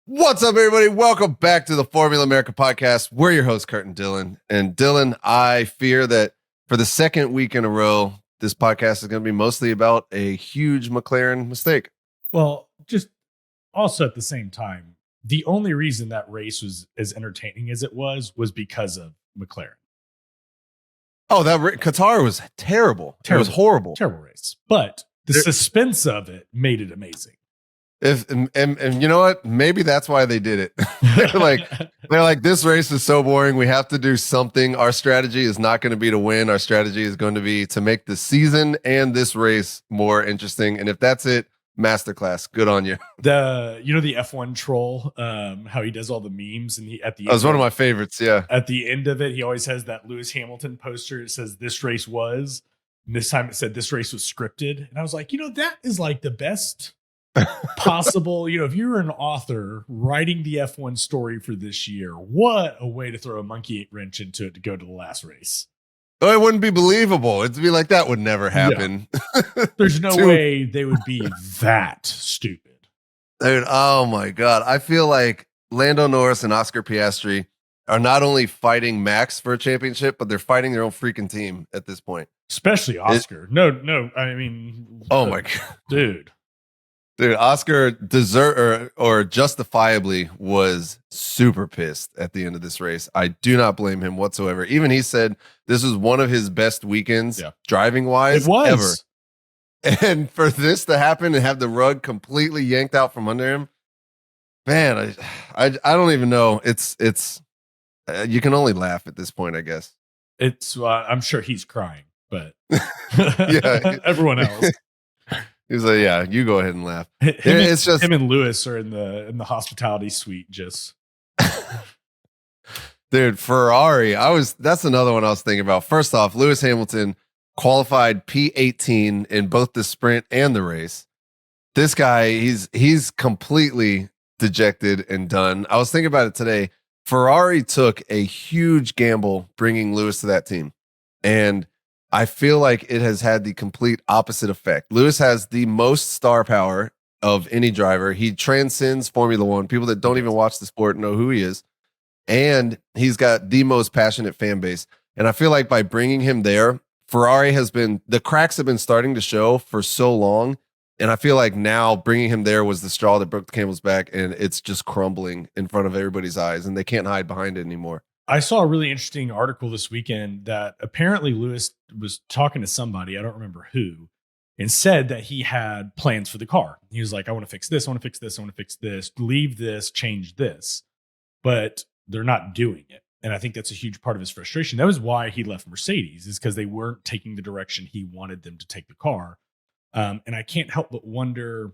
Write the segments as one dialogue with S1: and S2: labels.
S1: What's up, everybody? Welcome back to the Formula America podcast. We're your hosts, Kurt and Dylan. And Dylan, I fear that for the second week in a row, this podcast is going to be mostly about a huge McLaren mistake.
S2: Well, just also at the same time, the only reason that race was as entertaining as it was because of McLaren.
S1: Oh, Qatar was terrible. It was horrible.
S2: Terrible race. But the suspense of it made it amazing.
S1: And you know what? Maybe that's why they did it. they're like, this race is so boring. We have to do something. Our strategy is not going to be to win. Our strategy is going to be to make the season and this race more interesting. And if that's it, masterclass. Good on you.
S2: The F1 troll, how he does all the memes, and that
S1: was one of my favorites. Yeah.
S2: At the end of it, he always has that Lewis Hamilton poster. It says this race was. And this time it said this race was scripted. And I was like, that is like the best possible, if you're an author writing the F1 story for this year, what a way to throw a monkey wrench into it to go to the last race.
S1: Oh, it wouldn't be believable. It'd be like, that would never happen.
S2: Yeah. There's no way they would be that stupid.
S1: Dude, oh my God. I feel like Lando Norris and Oscar Piastri are not only fighting Max for a championship, but they're fighting their own freaking team at this point.
S2: Especially Oscar. No, I mean,
S1: oh my God. Dude, Oscar justifiably was super pissed at the end of this race. I do not blame him whatsoever. Even he said this was one of his best weekends driving wise ever. And for this to happen and have the rug completely yanked out from under him, man, I don't even know. It's you can only laugh at this point, I guess.
S2: It's I'm sure he's crying, but
S1: yeah,
S2: everyone else.
S1: He's like, yeah, you go ahead and laugh.
S2: It's just him and Lewis are in the hospitality suite. Just
S1: dude, Ferrari. That's another one I was thinking about. First off, Lewis Hamilton qualified P18 in both the sprint and the race. This guy, he's completely dejected and done. I was thinking about it today. Ferrari took a huge gamble bringing Lewis to that team, and I feel like it has had the complete opposite effect. Lewis has the most star power of any driver. He transcends Formula One. People that don't even watch the sport know who he is. And he's got the most passionate fan base. And I feel like by bringing him there, the cracks have been starting to show for so long. And I feel like now bringing him there was the straw that broke the camel's back, and it's just crumbling in front of everybody's eyes, and they can't hide behind it anymore.
S2: I saw a really interesting article this weekend that apparently Lewis was talking to somebody, I don't remember who, and said that he had plans for the car. He was like, I want to fix this, I want to fix this, I want to fix this, leave this, change this. But they're not doing it. And I think that's a huge part of his frustration. That was why he left Mercedes, is because they weren't taking the direction he wanted them to take the car. And I can't help but wonder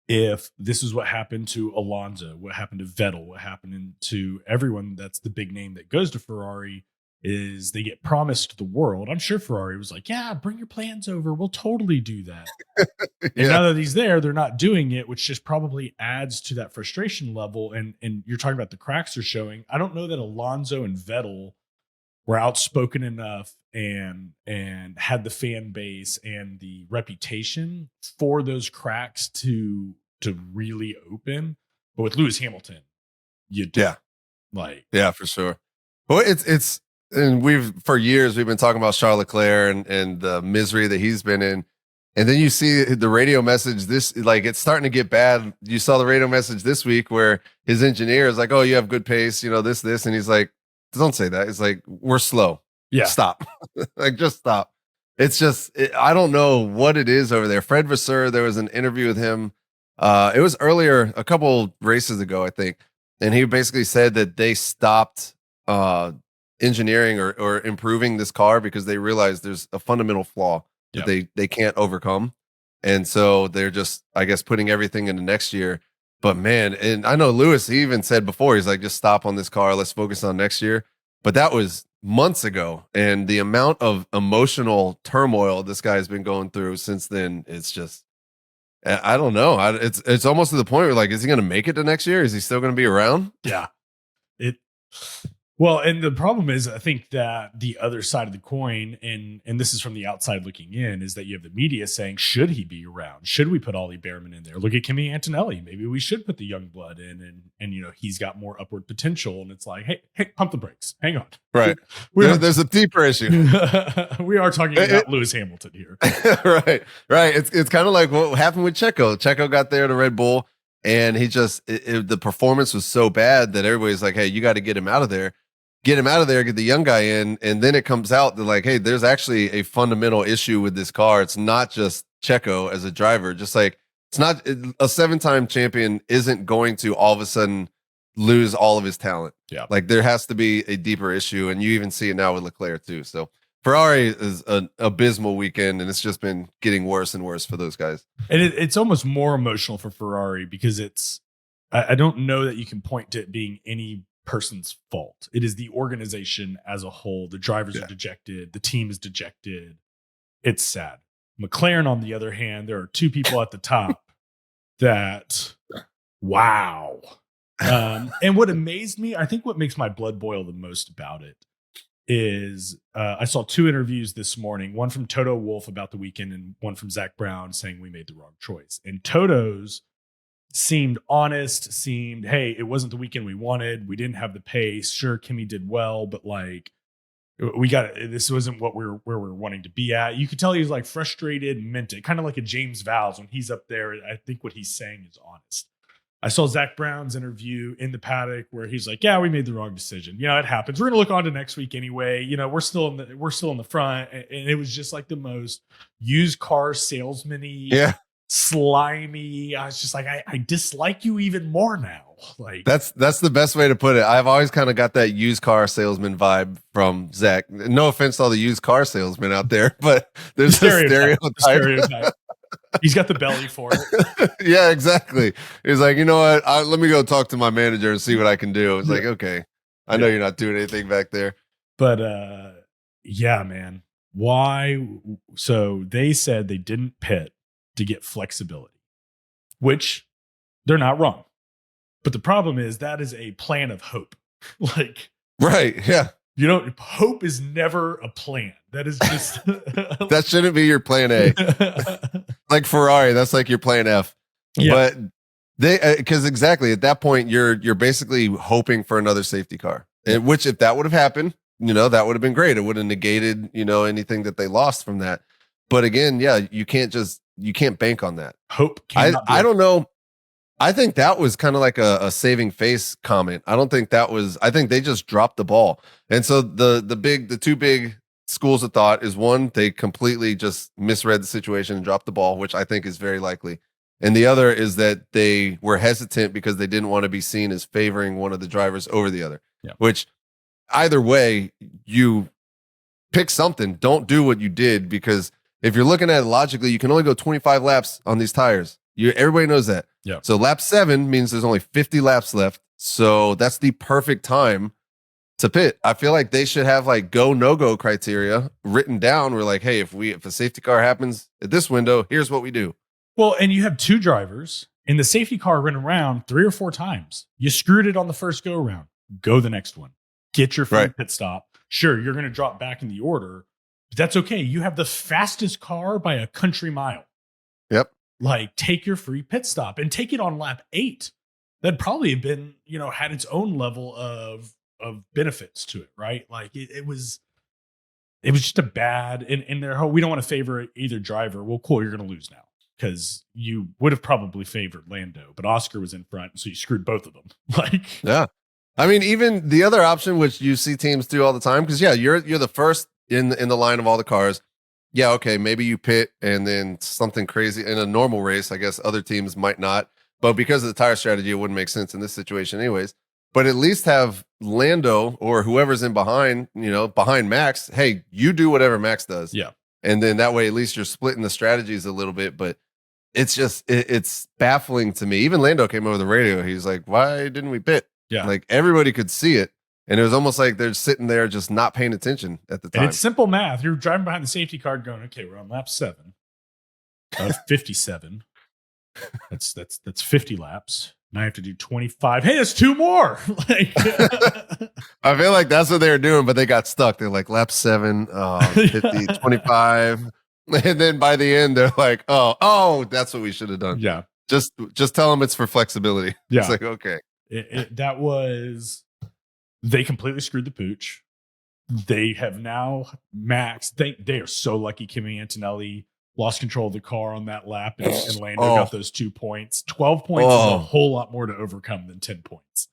S2: if this is what happened to Alonso, what happened to Vettel, what happened to everyone that's the big name that goes to Ferrari, is they get promised the world. I'm sure Ferrari was like, yeah, bring your plans over. We'll totally do that. And now that he's there, they're not doing it, which just probably adds to that frustration level. And you're talking about the cracks they're showing. I don't know that Alonso and Vettel were outspoken enough and had the fan base and the reputation for those cracks to really open. But with Lewis Hamilton, you do.
S1: Yeah, for sure. Well, it's and for years we've been talking about Charles Leclerc and the misery that he's been in. And then you see the radio message, it's starting to get bad. You saw the radio message this week where his engineer is like, oh, you have good pace, this. And he's like, don't say that. It's like, we're slow.
S2: Yeah.
S1: Stop. Just stop. It's just, I don't know what it is over there. Fred Vasseur, there was an interview with him. It was earlier, a couple races ago, I think. And he basically said that they stopped engineering or improving this car because they realized there's a fundamental flaw that they can't overcome. And so they're just, I guess, putting everything into next year. But man, and I know Lewis, he even said before, he's like, just stop on this car. Let's focus on next year. But that was months ago. And the amount of emotional turmoil this guy has been going through since then, it's just, I don't know. It's almost to the point where, like, is he going to make it to next year? Is he still going to be around?
S2: Yeah. Well, and the problem is, I think that the other side of the coin, and this is from the outside looking in, is that you have the media saying, should he be around? Should we put Ollie Behrman in there? Look at Kimi Antonelli. Maybe we should put the young blood in, and he's got more upward potential. And it's like, hey, pump the brakes. Hang on.
S1: Right. There's a deeper issue.
S2: We are talking about Lewis Hamilton here.
S1: Right. It's kind of like what happened with Checo. Checo got there to Red Bull, and he just the performance was so bad that everybody's like, hey, you got to get him out of there. Get him out of there, get the young guy in, and then it comes out that like, hey, there's actually a fundamental issue with this car. It's not just Checo as a driver. Just like it's not a 7-time champion isn't going to all of a sudden lose all of his talent.
S2: Yeah,
S1: like there has to be a deeper issue, and you even see it now with Leclerc too. So Ferrari is an abysmal weekend, and it's just been getting worse and worse for those guys.
S2: And it's almost more emotional for Ferrari because I don't know that you can point to it being any person's fault. It is the organization as a whole. The drivers are dejected. The team is dejected. It's sad. McLaren, on the other hand, there are two people at the top that, wow. And what amazed me, I think what makes my blood boil the most about it is I saw 2 interviews this morning, one from Toto Wolff about the weekend and one from Zach Brown saying we made the wrong choice. And Toto's seemed honest, hey, it wasn't the weekend we wanted. We didn't have the pace. Sure, Kimi did well, but like this wasn't what where we're wanting to be at. You could tell he was like frustrated, meant it, kind of like a James Vowles when he's up there. I think what he's saying is honest. I saw Zach Brown's interview in the paddock where he's like, yeah, we made the wrong decision. It happens. We're going to look on to next week anyway. We're still in the front. And it was just like the most used car salesman-y, slimy. I was just like, I dislike you even more now. Like
S1: that's the best way to put it. I've always kind of got that used car salesman vibe from Zach. No offense to all the used car salesmen out there, but there's a stereotype.
S2: He's got the belly for it.
S1: Yeah, exactly. He's like, you know what? Let me go talk to my manager and see what I can do. It's like, okay, I know you're not doing anything back there.
S2: But yeah, man. Why? So they said they didn't pit to get flexibility, which they're not wrong. But the problem is that is a plan of hope. Like,
S1: right. Yeah.
S2: Hope is never a plan. That is just
S1: that shouldn't be your plan A. Like Ferrari, that's like your plan F. Yeah. But they, because exactly at that point, you're basically hoping for another safety car. And which, if that would have happened, that would have been great. It would have negated, anything that they lost from that. But again, yeah, you can't bank on that.
S2: Hope.
S1: I don't know. I think that was kind of like a saving face comment. I think they just dropped the ball. And so the two big schools of thought is one, they completely just misread the situation and dropped the ball, which I think is very likely. And the other is that they were hesitant because they didn't want to be seen as favoring one of the drivers over the other, which either way, you pick something. Don't do what you did, because if you're looking at it logically, you can only go 25 laps on these tires. Everybody knows that.
S2: Yeah.
S1: So lap 7 means there's only 50 laps left. So that's the perfect time to pit. I feel like they should have like go, no go criteria written down. We're like, hey, if a safety car happens at this window, here's what we do.
S2: Well, and you have 2 drivers and the safety car went around 3 or 4 times. You screwed it on the first go around. Go the next one. Get your free pit stop. Sure, you're going to drop back in the order, but that's okay. You have the fastest car by a country mile.
S1: Yep.
S2: Like, take your free pit stop and take it on lap 8. That'd probably have been, had its own level of benefits to it, right? Like it was just a bad, in their whole, we don't want to favor either driver. Well, cool, you're going to lose now, because you would have probably favored Lando, but Oscar was in front, so you screwed both of them. Like,
S1: yeah. I mean, even the other option, which you see teams do all the time, because you're the first in the line of all the cars. Yeah, okay, maybe you pit and then something crazy in a normal race. I guess other teams might not, but because of the tire strategy, it wouldn't make sense in this situation anyways. But at least have Lando or whoever's in behind Max. Hey, you do whatever Max does.
S2: Yeah.
S1: And then that way, at least you're splitting the strategies a little bit. But it's just, it's baffling to me. Even Lando came over the radio. He's like, why didn't we pit?
S2: Yeah.
S1: Like everybody could see it. And it was almost like they're sitting there just not paying attention at the time.
S2: And it's simple math. You're driving behind the safety car going, okay, we're on lap 7. 57. That's 50 laps. And I have to do 25. Hey, that's 2 more. Like,
S1: I feel like that's what they were doing, but they got stuck. They're like lap 7, 50, 25. And then by the end, they're like, oh, that's what we should have done.
S2: Yeah.
S1: Just tell them it's for flexibility.
S2: Yeah.
S1: It's like, okay.
S2: They completely screwed the pooch. They have now maxed. They are so lucky Kimi Antonelli lost control of the car on that lap and Lando got those 2 points. 12 points is a whole lot more to overcome than 10 points.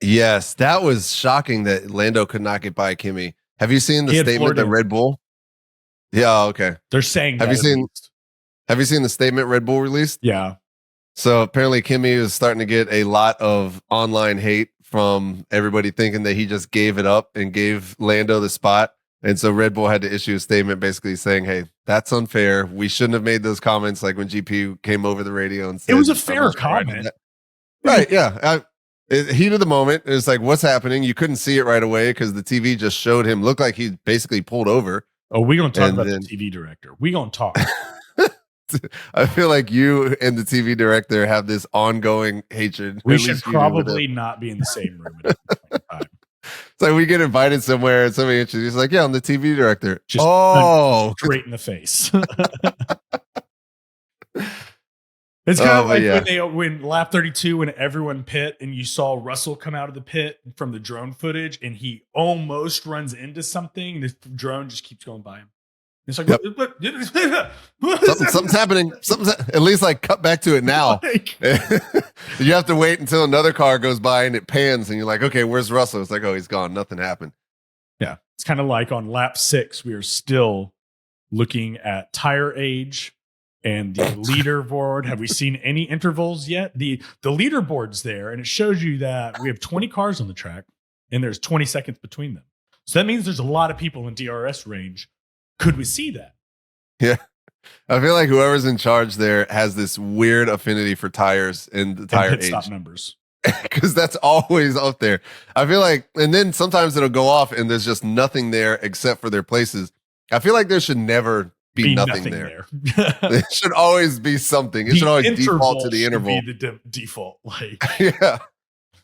S1: Yes, that was shocking that Lando could not get by Kimi. Have you seen the statement that Red Bull? Yeah, okay.
S2: They're saying
S1: Have you seen the statement Red Bull released?
S2: Yeah.
S1: So apparently Kimi was starting to get a lot of online hate from everybody thinking that he just gave it up and gave Lando the spot. And so Red Bull had to issue a statement basically saying, hey, that's unfair. We shouldn't have made those comments like when GP came over the radio and said,
S2: it was a fair comment.
S1: Right. Yeah. Heat of the moment. It's like, what's happening? You couldn't see it right away because the TV just showed him, looked like he basically pulled over.
S2: Oh, we're going to talk about the TV director. We're going to talk.
S1: I feel like you and the TV director have this ongoing hatred.
S2: We should probably not be in the same room at the time.
S1: It's like we get invited somewhere and somebody introduces like, yeah, I'm the TV director.
S2: Just straight in the face. It's kind of like when lap 32, when everyone pit and you saw Russell come out of the pit from the drone footage and he almost runs into something. The drone just keeps going by him. It's like,
S1: something's happening. At least like cut back to it now. You have to wait until another car goes by and it pans and you're like, okay, where's Russell? It's like, oh, he's gone. Nothing happened.
S2: Yeah. It's kind of like on lap 6, we are still looking at tire age and the leaderboard. Have we seen any intervals yet? The leaderboard's there and it shows you that we have 20 cars on the track and there's 20 seconds between them. So that means there's a lot of people in DRS range. Could we see that?
S1: Yeah. I feel like whoever's in charge there has this weird affinity for tires and the tire
S2: pit
S1: age.
S2: Stop numbers.
S1: Because that's always up there. I feel like, and then sometimes it'll go off and there's just nothing there except for their places. I feel like there should never be nothing there. There should always be something. It should always default to the interval.
S2: Be the default. Like,
S1: yeah.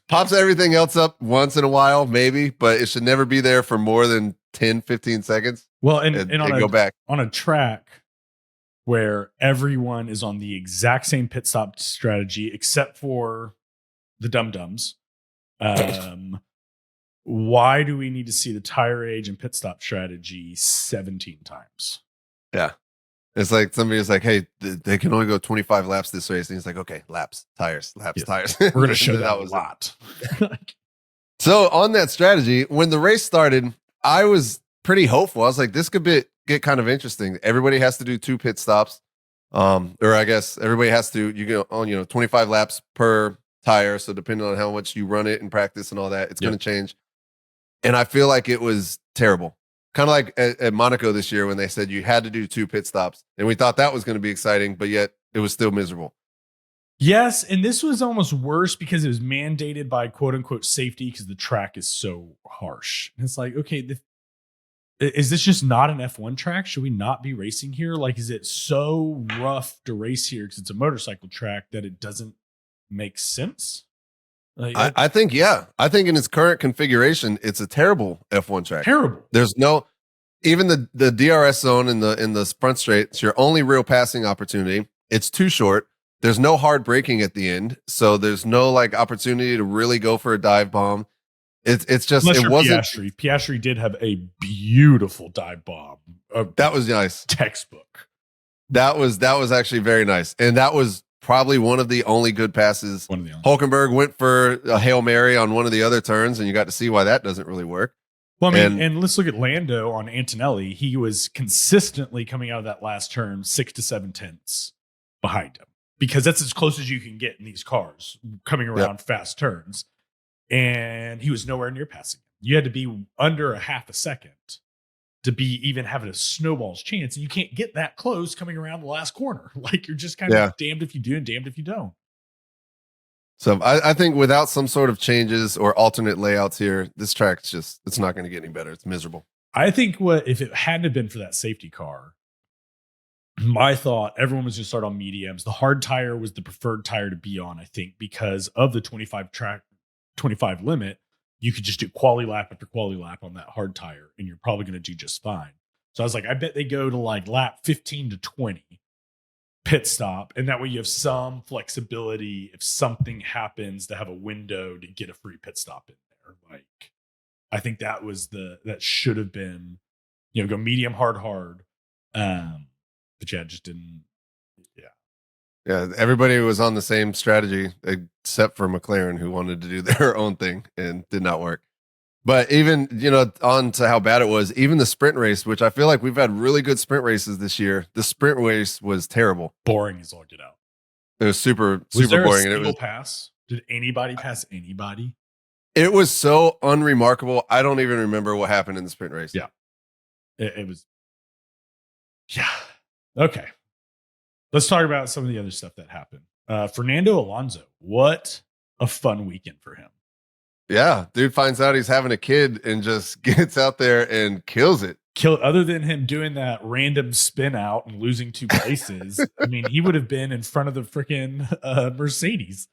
S1: Pops everything else up once in a while, maybe, but it should never be there for more than 10, 15 seconds.
S2: Well, and
S1: go back
S2: on a track where everyone is on the exact same pit stop strategy, except for the dum-dums. Why do we need to see the tire age and pit stop strategy 17 times?
S1: Yeah. It's like somebody was like, hey, they can only go 25 laps this race. And he's like, okay, laps, tires. Tires.
S2: We're going to show that a lot.
S1: So on that strategy, when the race started, I was pretty hopeful. I was like, this could get kind of interesting. Everybody has to do 2 pit stops. Or I guess everybody has to, you go on, 25 laps per tire. So depending on how much you run it in practice and all that, it's going to change. And I feel like it was terrible. Kind of like at Monaco this year when they said you had to do 2 pit stops. And we thought that was going to be exciting, but yet it was still miserable.
S2: Yes, and this was almost worse because it was mandated by quote unquote safety because the track is so harsh. And it's like, okay, is this just not an F1 track? Should we not be racing here? Like, is it so rough to race here because it's a motorcycle track that it doesn't make sense? Like,
S1: I think, yeah. I think in its current configuration, it's a terrible F1 track.
S2: Terrible.
S1: There's no, even the DRS zone in the front straight, it's your only real passing opportunity. It's too short. There's no hard braking at the end. So there's no like opportunity to really go for a dive bomb. It's just, it wasn't.
S2: Piastri did have a beautiful dive bomb.
S1: That was nice.
S2: Textbook.
S1: That was actually very nice. And that was probably one of the only good passes. Hulkenberg went for a Hail Mary on one of the other turns, and you got to see why that doesn't really work.
S2: Well, I mean, and let's look at Lando on Antonelli. He was consistently coming out of that last turn 6 to 7 tenths behind him because that's as close as you can get in these cars coming around fast turns. And he was nowhere near passing him. You had to be under a half a second to be even having a snowball's chance. And you can't get that close coming around the last corner. Like you're just kind of damned if you do and damned if you don't.
S1: So I think without some sort of changes or alternate layouts here, this track's just, it's not going to get any better. It's miserable.
S2: I think if it hadn't been for that safety car, my thought, everyone was going to start on mediums. The hard tire was the preferred tire to be on, I think, because of the 25 limit. You could just do quality lap after quality lap on that hard tire, and you're probably going to do just fine. So I was like, I bet they go to like lap 15 to 20 pit stop, and that way you have some flexibility if something happens to have a window to get a free pit stop in there. Like, I think that should have been, go medium, hard. But yeah, just didn't.
S1: Yeah, everybody was on the same strategy except for McLaren, who wanted to do their own thing and did not work. But even, on to how bad it was, even the sprint race, which I feel like we've had really good sprint races this year, the sprint race was terrible.
S2: Boring as all get out.
S1: It was super
S2: Was there
S1: boring.
S2: A single pass? Did anybody pass anybody?
S1: It was so unremarkable. I don't even remember what happened in the sprint race.
S2: Yeah. It was. Yeah. Okay. Let's talk about some of the other stuff that happened. Fernando Alonso, what a fun weekend for him.
S1: Yeah, dude finds out he's having a kid and just gets out there and kills it.
S2: Other than him doing that random spin out and losing 2 places, I mean, he would have been in front of the freaking Mercedes.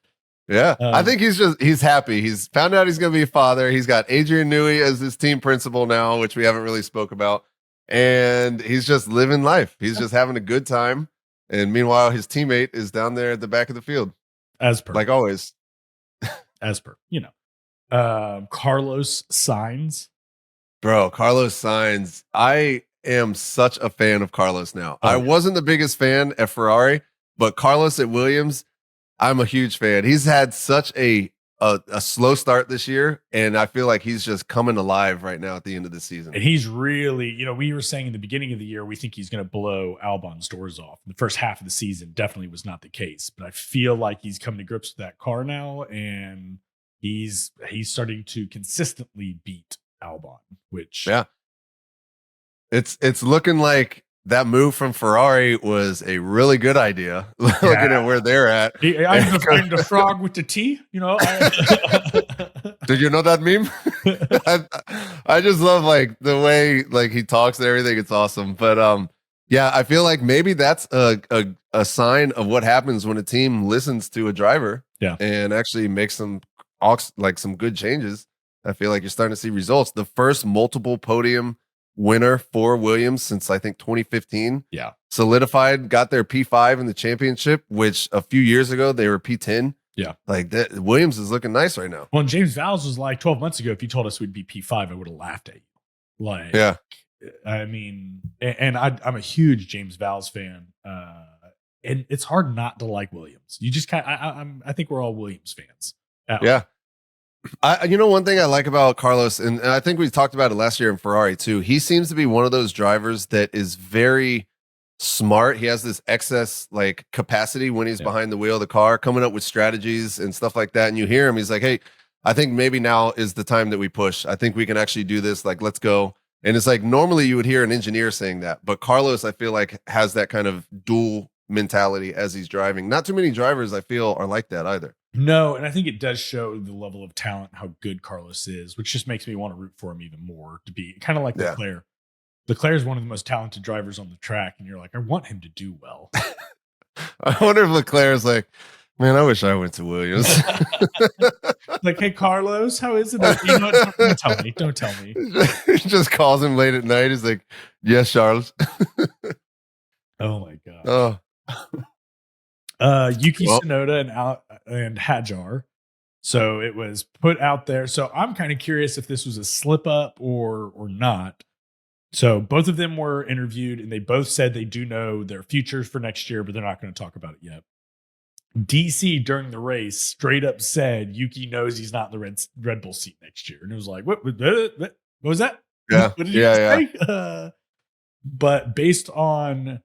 S1: Yeah, I think he's happy. He's found out he's going to be a father. He's got Adrian Newey as his team principal now, which we haven't really spoke about. And he's just living life. He's just having a good time. And meanwhile, his teammate is down there at the back of the field.
S2: As per.
S1: Like always.
S2: As per, Carlos Sainz.
S1: Bro, Carlos Sainz. I am such a fan of Carlos now. I wasn't the biggest fan at Ferrari, but Carlos at Williams, I'm a huge fan. He's had such a slow start this year, and I feel like he's just coming alive right now at the end of the season.
S2: And he's really, we were saying in the beginning of the year, we think he's going to blow Albon's doors off. The first half of the season definitely was not the case, but I feel like he's coming to grips with that car now, and he's starting to consistently beat Albon, which
S1: it's looking like that move from Ferrari was a really good idea. Looking at where they're at.
S2: I'm the frog with the T,
S1: Did you know that meme? I just love like the way like he talks and everything. It's awesome. But I feel like maybe that's a sign of what happens when a team listens to a driver and actually makes some good changes. I feel like you're starting to see results. The first multiple podium winner for Williams since I think 2015.
S2: Yeah.
S1: Solidified, got their P5 in the championship, which a few years ago they were P10.
S2: Yeah.
S1: Like that, Williams is looking nice right now.
S2: Well, James Vowles was like 12 months ago, if you told us we'd be P5, I would have laughed at you. Like,
S1: yeah.
S2: I mean, and I'm a huge James Vowles fan. And it's hard not to like Williams. You just I think we're all Williams fans.
S1: Yeah. One thing I like about Carlos, and I think we talked about it last year in Ferrari too, he seems to be one of those drivers that is very smart. He has this excess like capacity when he's behind the wheel of the car, coming up with strategies and stuff like that. And you hear him, he's like, hey, I think maybe now is the time that we push. I think we can actually do this. Like, let's go. And it's like, normally you would hear an engineer saying that, but Carlos, I feel like has that kind of dual mentality as he's driving. Not too many drivers I feel are like that either.
S2: No, and I think it does show the level of talent, how good Carlos is, which just makes me want to root for him even more, to be kind of like Leclerc. Leclerc is one of the most talented drivers on the track, and you're like, I want him to do well.
S1: I wonder if Leclerc is like, man, I wish I went to Williams.
S2: Like, hey, Carlos, how is it? Don't tell me.
S1: He just calls him late at night. He's like, yes, Charles.
S2: Oh, my God. Yuki Tsunoda and Hadjar. So it was put out there. So I'm kind of curious if this was a slip up or not. So both of them were interviewed, and they both said they do know their futures for next year, but they're not going to talk about it yet. DC during the race straight up said Yuki knows he's not in the Red Bull seat next year, and it was like, what was that?
S1: Yeah,
S2: what did you say? But based on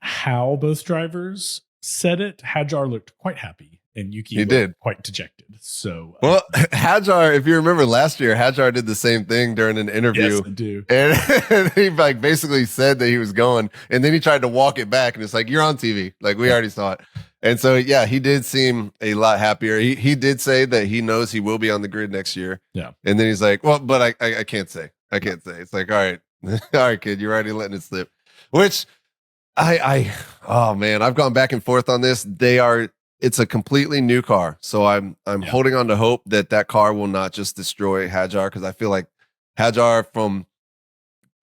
S2: how both drivers said it, Hadjar looked quite happy, and Yuki looked quite dejected. So,
S1: Hadjar, if you remember last year, Hadjar did the same thing during an interview.
S2: Yes, I do.
S1: And he like basically said that he was going, and then he tried to walk it back, and it's like, you're on TV, like we already saw it. And so, yeah, he did seem a lot happier. He did say that he knows he will be on the grid next year.
S2: Yeah,
S1: and then he's like, well, but I can't say. It's like, all right, all right, kid, you're already letting it slip, which. Oh man, I've gone back and forth on this. It's a completely new car. So I'm holding on to hope that car will not just destroy Hadjar, because I feel like Hadjar, from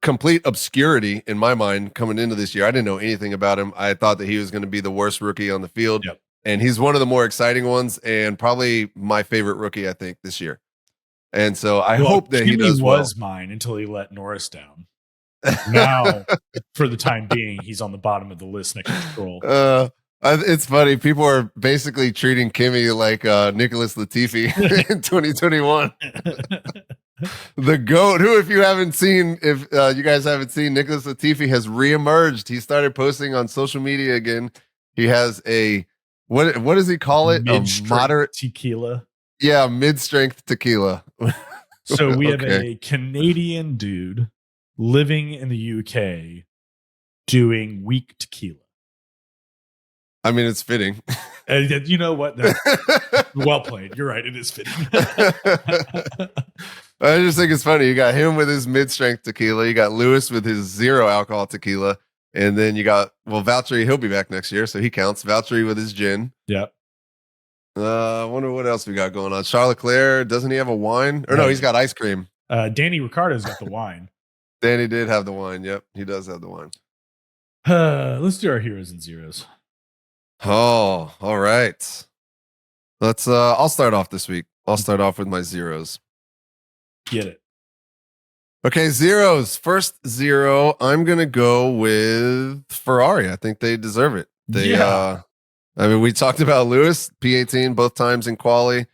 S1: complete obscurity in my mind coming into this year, I didn't know anything about him. I thought that he was going to be the worst rookie on the field.
S2: Yep.
S1: And he's one of the more exciting ones, and probably my favorite rookie, I think, this year. And so I hope that he does well.
S2: Was mine until he let Norris down. Now, for the time being, he's on the bottom of the list next to Stroll.
S1: It's funny. People are basically treating Kimi like Nicholas Latifi in 2021. The GOAT, who, if you guys haven't seen, Nicholas Latifi has reemerged. He started posting on social media again. He has a, what does he call it? A moderate
S2: tequila.
S1: Yeah, mid-strength tequila.
S2: So we have a Canadian dude living in the UK doing weak tequila.
S1: I mean, it's fitting.
S2: You know what? Well played. You're right. It is fitting.
S1: I just think it's funny. You got him with his mid-strength tequila. You got Lewis with his zero alcohol tequila. And then you got, Valtteri, he'll be back next year, so he counts. Valtteri with his gin.
S2: Yep.
S1: I wonder what else we got going on. Charles Leclerc, doesn't he have a wine? Or no, he's got ice cream.
S2: Danny Ricciardo's got the wine.
S1: Danny did have the wine. Yep, he does have the wine.
S2: Let's do our heroes and zeros.
S1: Oh, all right. Let's I'll start off this week. I'll start off with my zeros.
S2: Get it.
S1: Okay, zeros. First zero, I'm gonna go with Ferrari. I think they deserve it. I mean, we talked about Lewis, P18 both times in quali.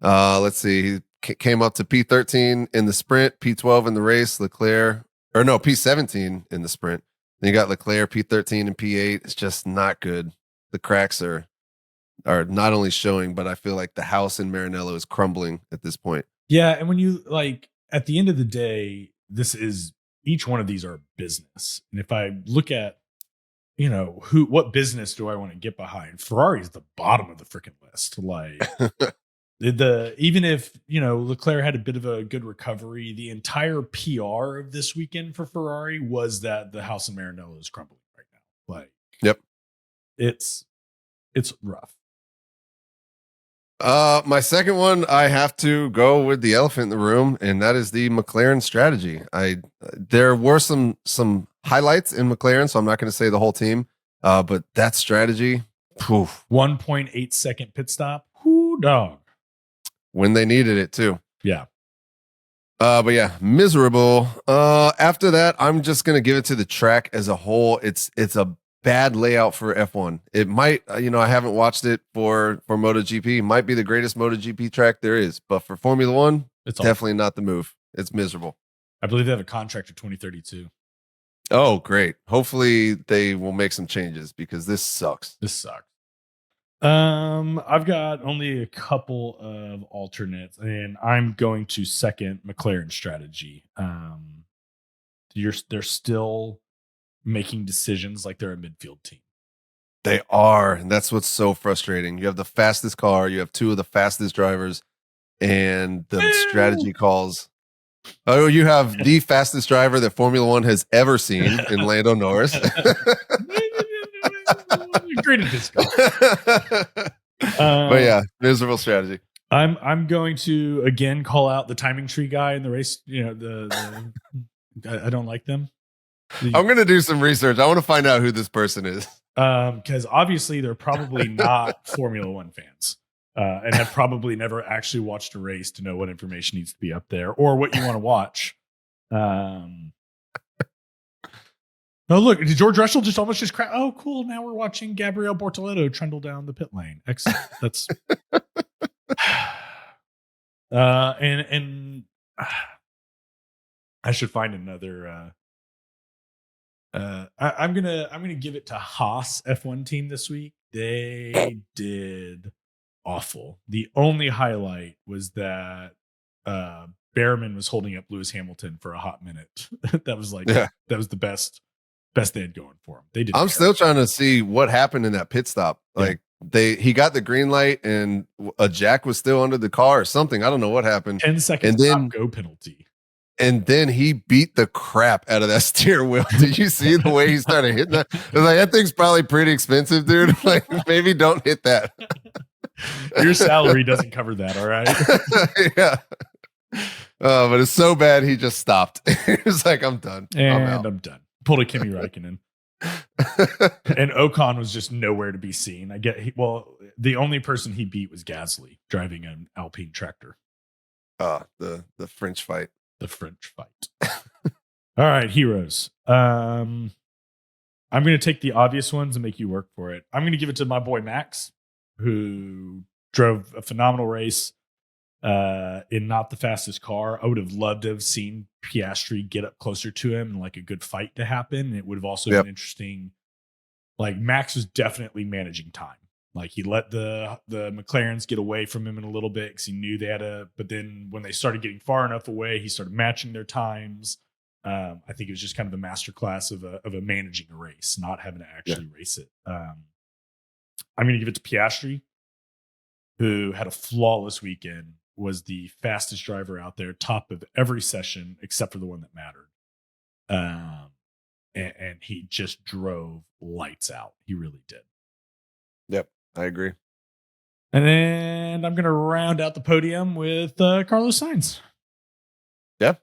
S1: Let's see, he came up to P13 in the sprint, P12 in the race. P17 in the sprint. Then you got Leclerc, P13 and P8. It's just not good. The cracks are not only showing, but I feel like the house in Maranello is crumbling at this point.
S2: Yeah, and when you at the end of the day, each one of these are business. And if I look at, what business do I want to get behind? Ferrari is the bottom of the freaking list. Even if, Leclerc had a bit of a good recovery, the entire PR of this weekend for Ferrari was that the house in Maranello is crumbling right now.
S1: Yep.
S2: It's rough.
S1: My second one, I have to go with the elephant in the room, and that is the McLaren strategy. There were some highlights in McLaren, so I'm not going to say the whole team, but that strategy,
S2: 1.8 second pit stop, whoo dog.
S1: When they needed it too.
S2: Yeah.
S1: But yeah, miserable. After that, I'm just going to give it to the track as a whole. It's a bad layout for F1. It might, I haven't watched it for MotoGP. It might be the greatest MotoGP track there is, but for Formula One, it's definitely not the move. It's miserable.
S2: I believe they have a contract to 2032.
S1: Oh, great. Hopefully they will make some changes, because this sucks.
S2: I've got only a couple of alternates, and I'm going to second McLaren strategy. They're still making decisions like they're a midfield team.
S1: They are, and that's what's so frustrating. You have the fastest car, you have two of the fastest drivers, and the strategy calls. Oh, you have the fastest driver that Formula One has ever seen in Lando Norris.
S2: Great disco.
S1: But yeah, miserable strategy.
S2: I'm going to again call out the timing tree guy in the race. I don't like them.
S1: I'm going to do some research. I want to find out who this person is.
S2: Because obviously they're probably not Formula One fans, and have probably never actually watched a race to know what information needs to be up there or what you want to watch. Oh, look, did George Russell just almost crash? Oh, cool. Now we're watching Gabriel Bortoleto trundle down the pit lane. Excellent. That's and I should find another. I'm gonna give it to Haas F1 team this week. They did awful. The only highlight was that Behrman was holding up Lewis Hamilton for a hot minute. That was that was the best they had going for him. They did.
S1: I'm still trying to see what happened in that pit stop. He got the green light and a jack was still under the car or something. I don't know what happened.
S2: 10 seconds
S1: and then
S2: go penalty.
S1: and then he beat the crap out of that steering wheel. Did you see the way he started hitting that? I was like, that thing's probably pretty expensive, dude. Like, maybe don't hit that.
S2: Your salary doesn't cover that, all right?
S1: Yeah. But it's so bad he just stopped. He was like, I'm done.
S2: And I'm done. Pulled a Kimi Räikkönen. And Ocon was just nowhere to be seen. The only person he beat was Gasly driving an Alpine tractor.
S1: The French fight.
S2: The French fight. All right, heroes. I'm going to take the obvious ones and make you work for it. I'm going to give it to my boy Max, who drove a phenomenal race in not the fastest car. I would have loved to have seen Piastri get up closer to him and like a good fight to happen. It would have also been interesting. Like Max was definitely managing time. Like he let the McLarens get away from him in a little bit because he knew they had but then when they started getting far enough away, he started matching their times. I think it was just kind of a masterclass of a managing a race, not having to actually race it. I'm going to give it to Piastri, who had a flawless weekend, was the fastest driver out there, top of every session except for the one that mattered. And he just drove lights out. He really did.
S1: Yep, I agree.
S2: And then I'm going to round out the podium with Carlos Sainz.
S1: Yeah,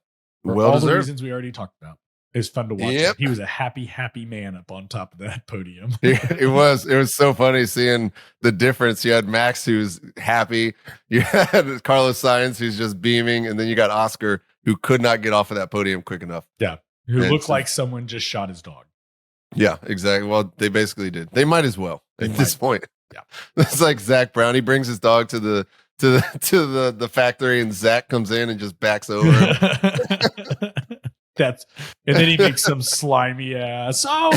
S2: well all the reasons we already talked about. It was fun to watch.
S1: Yep.
S2: He was a happy man up on top of that podium.
S1: It was so funny seeing the difference. You had Max, who's happy. You had Carlos Sainz, who's just beaming. And then you got Oscar, who could not get off of that podium quick enough.
S2: Yeah. Who looked like someone just shot his dog.
S1: Yeah, exactly. Well, they basically did. They might as well at this point.
S2: Yeah.
S1: It's like Zach Brown. He brings his dog to the factory, and Zach comes in and just backs over him.
S2: And then he makes some slimy ass. Oh,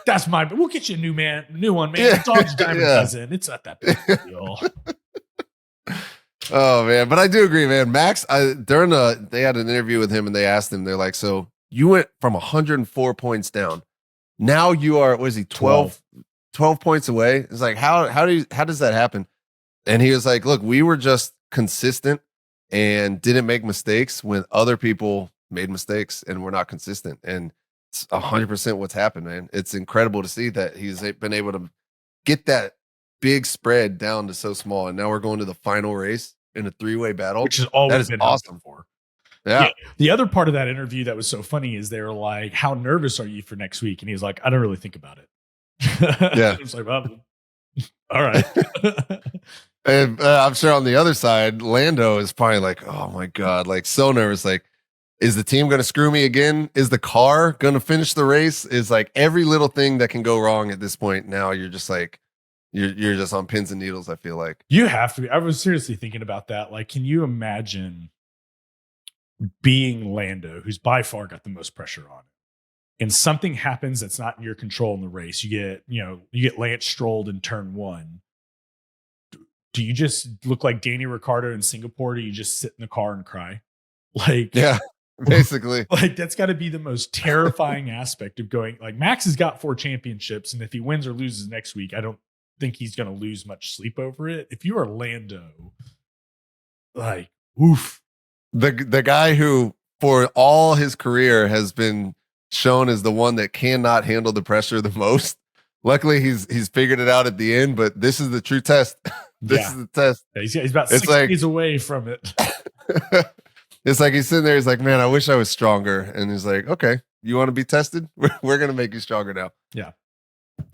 S2: that's my. We'll get you a new one, man. Yeah. Dog's diamond cousin. It's not that big of a deal.
S1: Oh man, but I do agree, man. Max, they had an interview with him, and they asked him. They're like, "So you went from 104 points down. Now you are, what is he, 12 points away?" It's like, how does that happen? And he was like, "Look, we were just consistent and didn't make mistakes when other people made mistakes and we're not consistent." And it's 100% what's happened, man. It's incredible to see that he's been able to get that big spread down to so small. And now we're going to the final race in a 3-way battle,
S2: which has always been awesome for.
S1: Yeah.
S2: The other part of that interview that was so funny is they were like, "How nervous are you for next week?" And he was like, "I don't really think about it."
S1: Yeah.
S2: It's like, well, all right.
S1: And I'm sure on the other side, Lando is probably like, "Oh my God," like so nervous. Like, is the team going to screw me again? Is the car going to finish the race? Is like every little thing that can go wrong at this point. Now you're just like, you're just on pins and needles. I feel like
S2: you have to be. I was seriously thinking about that. Like, can you imagine being Lando, who's by far got the most pressure on him, and something happens that's not in your control in the race? You get Lance Strolled in turn 1. Do you just look like Danny Ricciardo in Singapore? Do you just sit in the car and cry? Like,
S1: yeah, basically.
S2: Like, that's got to be the most terrifying aspect of going. Like, Max has got 4 championships, and if he wins or loses next week, I don't think he's going to lose much sleep over it. If you are Lando, like, oof.
S1: The guy who for all his career has been shown as the one that cannot handle the pressure the most. Luckily, he's figured it out at the end, but this is the true test. This is the test.
S2: Yeah, he's about 6 days away from it.
S1: It's like he's sitting there. He's like, "Man, I wish I was stronger." And he's like, "Okay, you want to be tested? We're going to make you stronger now."
S2: Yeah.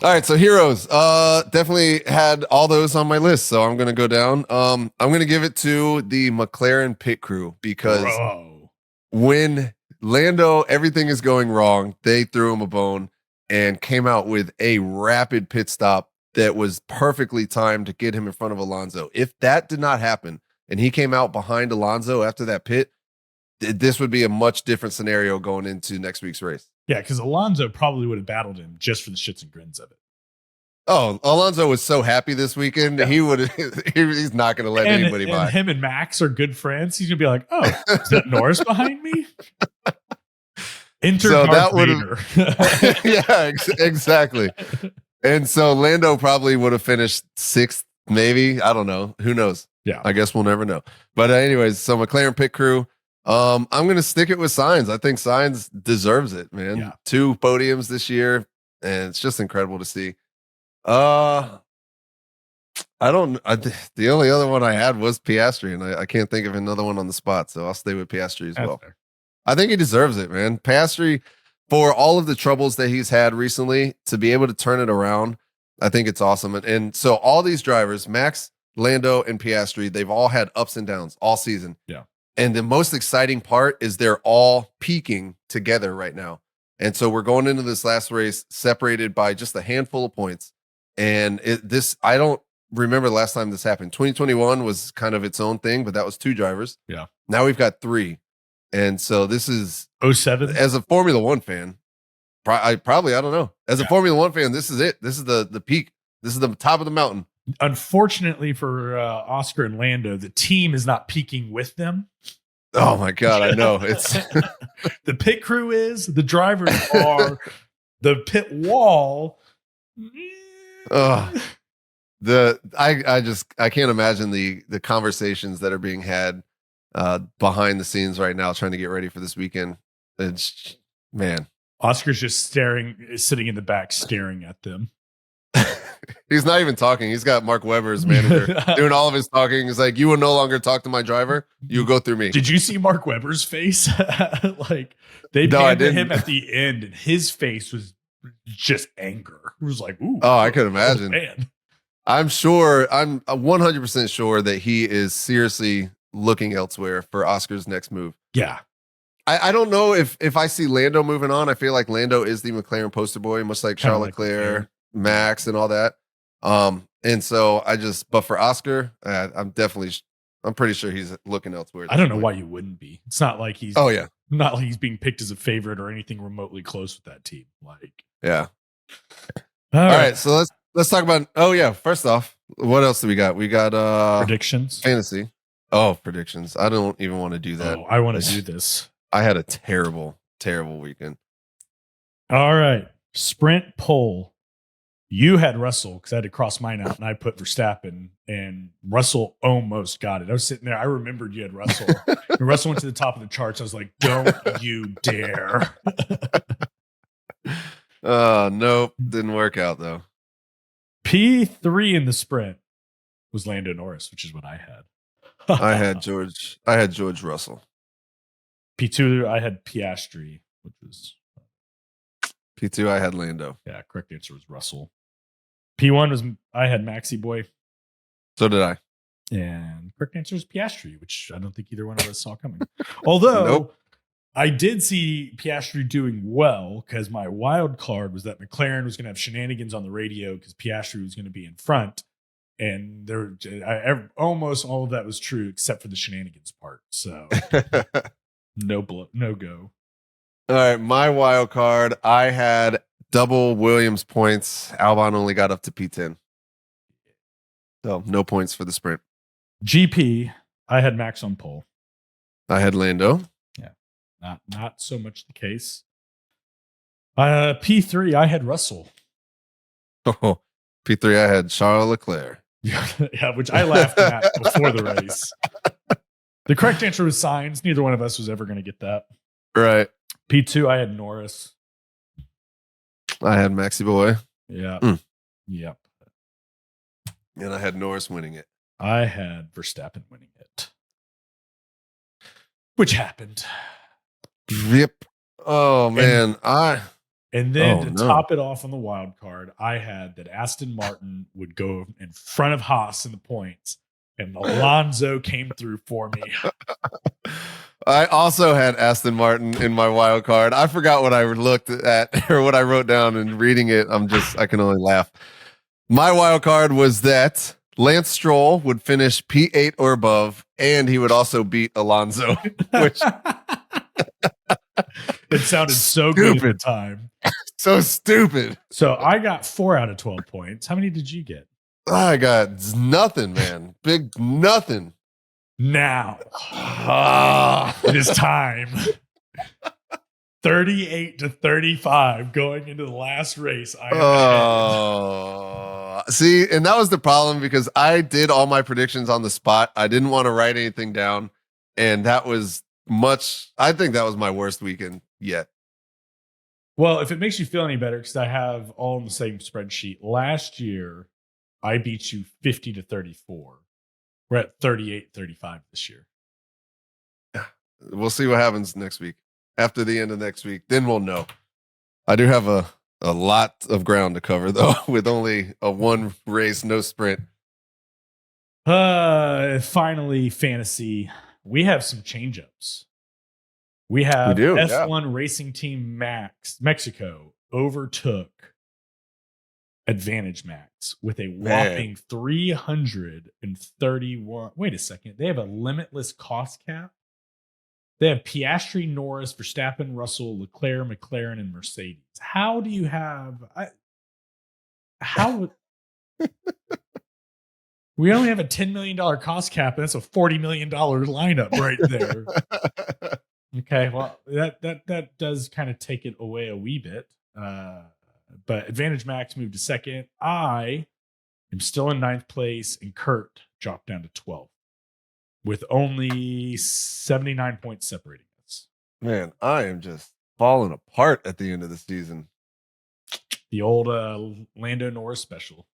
S1: All right. So heroes, definitely had all those on my list. So I'm going to go down. I'm going to give it to the McLaren pit crew because when Lando, everything is going wrong, they threw him a bone and came out with a rapid pit stop that was perfectly timed to get him in front of Alonso. If that did not happen and he came out behind Alonso after that pit, this would be a much different scenario going into next week's race.
S2: Yeah, because Alonso probably would have battled him just for the shits and grins of it.
S1: Oh, Alonso was so happy this weekend. Yeah. He's not going to let anybody by.
S2: Him and Max are good friends. He's going to be like, "Oh, is that Norris behind me?" Enter so Darth Vader.
S1: Yeah, exactly. And so Lando probably would have finished 6th, maybe. I don't know. Who knows?
S2: Yeah.
S1: I guess we'll never know. But anyways, so McLaren pit crew, I'm gonna stick it with Sainz. I think Sainz deserves it, man.
S2: Yeah.
S1: 2 podiums this year, and it's just incredible to see. The only other one I had was Piastri, and I can't think of another one on the spot, so I'll stay with Piastri as well.
S2: Fair.
S1: I think he deserves it, man. Piastri, for all of the troubles that he's had recently, to be able to turn it around, I think it's awesome. And so all these drivers, Max, Lando, and Piastri, they've all had ups and downs all season.
S2: Yeah.
S1: And the most exciting part is they're all peaking together right now. And so we're going into this last race separated by just a handful of points. And I don't remember the last time this happened. 2021 was kind of its own thing, but that was 2 drivers.
S2: Yeah.
S1: Now we've got 3. And so this is
S2: 07.
S1: As a Formula One fan, I don't know. As a Formula One fan, this is it. This is the peak. This is the top of the mountain.
S2: Unfortunately for Oscar and Lando, the team is not peaking with them.
S1: Oh my God, I know. It's
S2: the pit crew is, the drivers are, the pit wall.
S1: I can't imagine the conversations that are being had behind the scenes right now, trying to get ready for this weekend. It's, man,
S2: Oscar's just sitting in the back, staring at them.
S1: He's not even talking. He's got Mark Webber's manager doing all of his talking. He's like, you will no longer talk to my driver. You go through me.
S2: Did you see Mark Webber's face? Like they panned to him at the end, and his face was just anger. It was like, ooh.
S1: Oh, I could imagine.
S2: Man.
S1: I'm 100% sure that he is seriously looking elsewhere for Oscar's next move.
S2: Yeah.
S1: I don't know if I see Lando moving on. I feel like Lando is the McLaren poster boy, much like Charles Leclerc, Max, and all that. And so but for Oscar, I'm pretty sure he's looking elsewhere.
S2: I don't know why you wouldn't be. It's not like he's not like he's being picked as a favorite or anything remotely close with that team. Like,
S1: yeah.
S2: All right.
S1: So let's talk about. Oh yeah. First off, what else do we got? We got
S2: predictions,
S1: fantasy. Oh, predictions. I don't even want to do that.
S2: Oh, I want to do this.
S1: I had a terrible weekend.
S2: All right. Sprint pole. You had Russell because I had to cross mine out, and I put Verstappen, and Russell almost got it. I was sitting there. I remembered you had Russell. And Russell went to the top of the charts. I was like, don't you dare.
S1: Nope. Didn't work out, though.
S2: P3 in the sprint was Lando Norris, which is what I had.
S1: I had George Russell.
S2: P2, I had Piastri, which was
S1: P2, I had Lando.
S2: Yeah, correct answer was Russell. P1 was I had Maxi Boy.
S1: So did I.
S2: And correct answer is Piastri, which I don't think either one of us saw coming. Although
S1: nope.
S2: I did see Piastri doing well because my wild card was that McLaren was going to have shenanigans on the radio because Piastri was going to be in front. And almost all of that was true except for the shenanigans part. So no go.
S1: All right, my wild card, I had double Williams points. Albon only got up to P10. So no points for the sprint.
S2: GP, I had Max on pole.
S1: I had Lando.
S2: Yeah, not so much the case. P3, I had Russell.
S1: Oh, P3, I had Charles Leclerc.
S2: Yeah, which I laughed at before the race. The correct answer was Sainz. Neither one of us was ever going to get that.
S1: Right.
S2: P2, I had Norris.
S1: I had Maxi Boy.
S2: Yeah. Yep.
S1: And I had Norris winning it.
S2: I had Verstappen winning it. Which happened.
S1: Yep. Oh, man.
S2: And then top it off on the wild card, I had that Aston Martin would go in front of Haas in the points, and Alonso came through for me.
S1: I also had Aston Martin in my wild card. I forgot what I looked at or what I wrote down, and reading it, I can only laugh. My wild card was that Lance Stroll would finish P8 or above, and he would also beat Alonso, which
S2: it sounded so good at the time.
S1: So stupid.
S2: So I got 4 out of 12 points. How many did you get?
S1: I got nothing, man. Big nothing.
S2: Now it is time. 38-35 going into the last race.
S1: See, and that was the problem because I did all my predictions on the spot. I didn't want to write anything down, and that was I think that was my worst weekend yet.
S2: Well, if it makes you feel any better, because I have all in the same spreadsheet. Last year, I beat you 50-34. We're at 38-35 this year.
S1: We'll see what happens next week. After the end of next week, then we'll know. I do have a lot of ground to cover, though, with only a one race, no sprint.
S2: Finally, fantasy. We have some change-ups. We have F1 Racing Team Mexico overtook Advantage Max with a whopping 331. Wait a second. They have a limitless cost cap. They have Piastri, Norris, Verstappen, Russell, Leclerc, McLaren, and Mercedes. How do you have... We only have a $10 million cost cap, and that's a $40 million lineup right there. Okay, well, that does kind of take it away a wee bit. But Advantage Max moved to second. I am still in 9th place, and Kurt dropped down to 12th with only 79 points separating us.
S1: Man, I am just falling apart at the end of the season.
S2: The old Lando Norris special.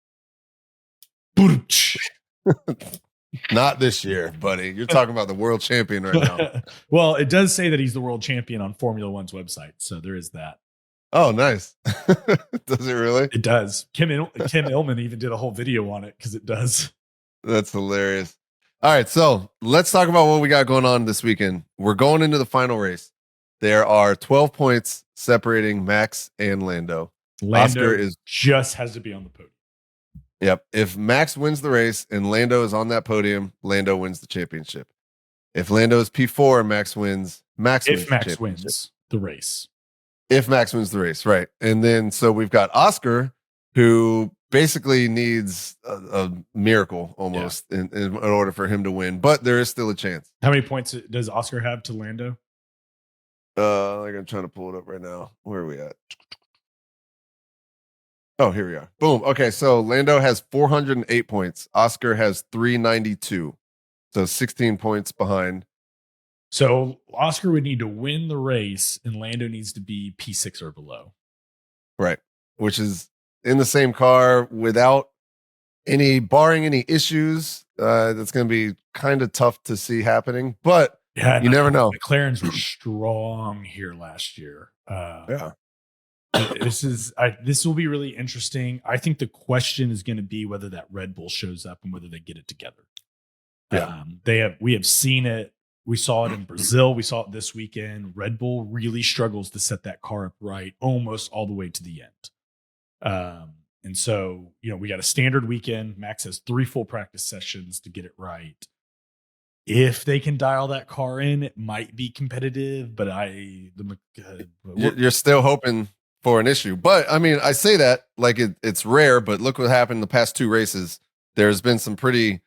S1: Not this year, buddy. You're talking about the world champion right now.
S2: Well, it does say that he's the world champion on Formula One's website, so there is that.
S1: Oh, nice. Does it really?
S2: It does. Kim Illman even did a whole video on it because it does.
S1: That's hilarious. All right, so let's talk about what we got going on this weekend. We're going into the final race. There are 12 points separating Max and Lando.
S2: Oscar just has to be on the podium.
S1: Yep. If Max wins the race and Lando is on that podium, Lando wins the championship. If Lando is P4 and Max wins, Max wins
S2: the race.
S1: If Max wins the race, right. And then so we've got Oscar, who basically needs a miracle almost in order for him to win, but there is still a chance.
S2: How many points does Oscar have to Lando?
S1: I'm trying to pull it up right now. Where are we at? Oh, here we are. Boom. Okay, so Lando has 408 points. Oscar has 392. So 16 points behind.
S2: So Oscar would need to win the race, and Lando needs to be P6 or below.
S1: Right. Which is in the same car without barring any issues. That's going to be kind of tough to see happening, but you never know.
S2: McLaren's were strong here last year. This will be really interesting. I think the question is going to be whether that Red Bull shows up and whether they get it together.
S1: Yeah.
S2: We have seen it. We saw it in Brazil. We saw it this weekend. Red Bull really struggles to set that car up right almost all the way to the end. And so, we got a standard weekend. Max has 3 full practice sessions to get it right. If they can dial that car in, it might be competitive, but
S1: you're still hoping for an issue. But I mean, I say that like it's rare, but look what happened in the past 2 races. There's been some pretty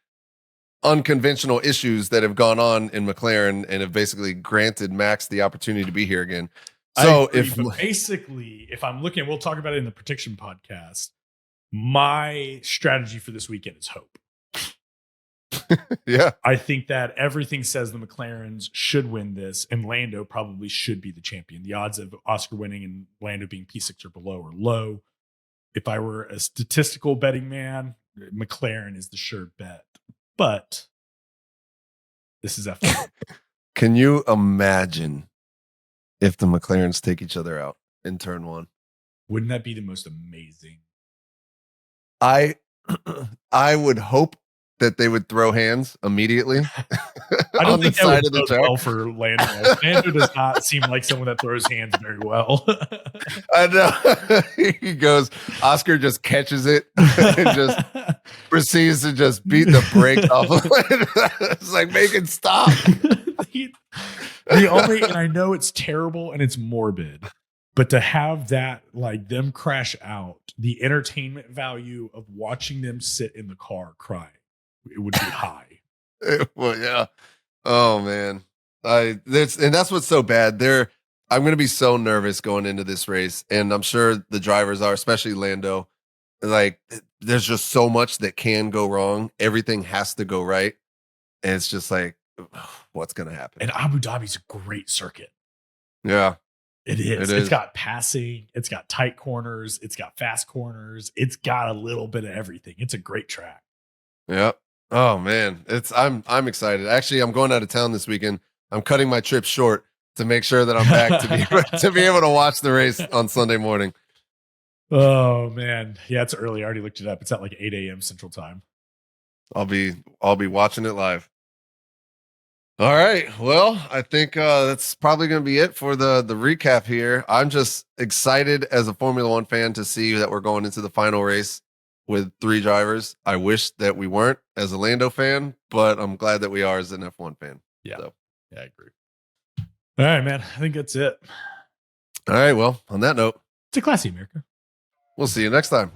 S1: unconventional issues that have gone on in McLaren and have basically granted Max the opportunity to be here again. So if
S2: I'm looking, we'll talk about it in the prediction podcast. My strategy for this weekend is hope.
S1: Yeah.
S2: I think that everything says the McLarens should win this, and Lando probably should be the champion. The odds of Oscar winning and Lando being P6 or below are low. If I were a statistical betting man, McLaren is the sure bet. But this is F1.
S1: Can you imagine if the McLarens take each other out in turn 1?
S2: Wouldn't that be the most amazing?
S1: I would hope that they would throw hands immediately.
S2: I don't think that would go well for Lando. Lando does not seem like someone that throws hands very well.
S1: I know. He goes, Oscar just catches it and just proceeds to just beat the brakes off of it. It's like, make it stop.
S2: And I know it's terrible and it's morbid, but to have that, like them crash out, the entertainment value of watching them sit in the car crying, it would be high.
S1: Well, yeah. Oh man. That's what's so bad. I'm going to be so nervous going into this race, and I'm sure the drivers are, especially Lando. Like, there's just so much that can go wrong. Everything has to go right. And it's just like, what's going to happen.
S2: And Abu Dhabi's a great circuit.
S1: Yeah.
S2: It is.
S1: It is.
S2: It's got passing. It's got tight corners. It's got fast corners. It's got a little bit of everything. It's a great track.
S1: Yeah. Oh man, I'm excited. Actually, I'm going out of town this weekend. I'm cutting my trip short to make sure that I'm back to be able to watch the race on Sunday morning.
S2: Oh man, yeah, it's early. I already looked it up. It's at like 8 a.m. Central Time.
S1: I'll be watching it live. All right. Well, I think that's probably going to be it for the recap here. I'm just excited as a Formula One fan to see that we're going into the final race with 3 drivers. I wish that we weren't as a Lando fan, but I'm glad that we are as an F1 fan.
S2: Yeah.
S1: So.
S2: Yeah, I agree. All right, man. I think that's it.
S1: All right. Well, on that note,
S2: it's a classy America.
S1: We'll see you next time.